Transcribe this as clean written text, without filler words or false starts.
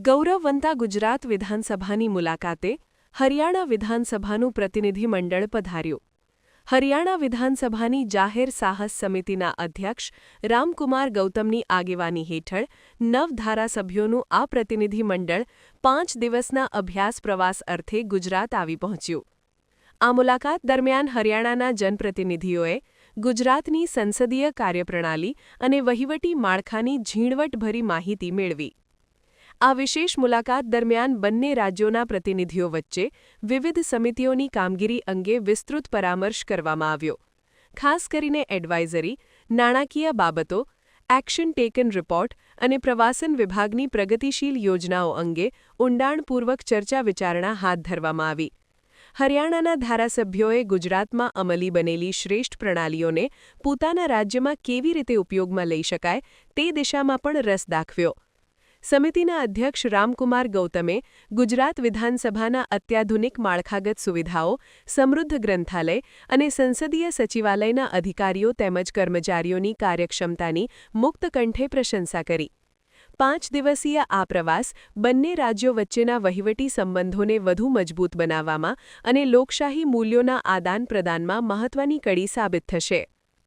ગૌરવવંતા ગુજરાત વિધાનસભાની મુલાકાતે હરિયાણા વિધાનસભાનું પ્રતિનિધિમંડળ પધાર્યું. હરિયાણા વિધાનસભાની જાહેર સાહસ સમિતિના અધ્યક્ષ રામકુમાર ગૌતમની આગેવાની હેઠળ 9 ધારાસભ્યોનું આ પ્રતિનિધિમંડળ 5 દિવસના અભ્યાસ પ્રવાસ અર્થે ગુજરાત આવી પહોંચ્યું. આ મુલાકાત દરમિયાન હરિયાણાના જનપ્રતિનિધિઓએ ગુજરાતની સંસદીય કાર્યપ્રણાલી અને વહીવટી માળખાની ઝીણવટભરી માહિતી મેળવી. આ વિશેષ મુલાકાત દરમિયાન બંને રાજ્યોના પ્રતિનિધિઓ વચ્ચે વિવિધ સમિતિઓની કામગીરી અંગે વિસ્તૃત પરામર્શ કરવામાં આવ્યો. ખાસ કરીને એડવાઇઝરી, નાણાકીય બાબતો, એક્શન ટેકન રિપોર્ટ અને પ્રવાસન વિભાગની પ્રગતિશીલ યોજનાઓ અંગે ઊંડાણપૂર્વક ચર્ચા વિચારણા હાથ ધરવામાં આવી. હરિયાણાના ધારાસભ્યોએ ગુજરાતમાં અમલી બનેલી શ્રેષ્ઠ પ્રણાલીઓને પોતાના રાજ્યમાં કેવી રીતે ઉપયોગમાં લઈ શકાય તે દિશામાં પણ રસ દાખવ્યો. સમિતિના અધ્યક્ષ રામકુમાર ગૌતમે ગુજરાત વિધાનસભાના અત્યાધુનિક માળખાગત સુવિધાઓ, સમૃદ્ધ ગ્રંથાલય અને સંસદીય સચિવાલયના અધિકારીઓ તેમજ કર્મચારીઓની કાર્યક્ષમતાની મુક્તકંઠે પ્રશંસા કરી. 5 દિવસીય આ પ્રવાસ બંને રાજ્યો વચ્ચેના વહીવટી સંબંધોને વધુ મજબૂત બનાવવામાં અને લોકશાહી મૂલ્યોના આદાનપ્રદાનમાં મહત્વની કડી સાબિત થશે.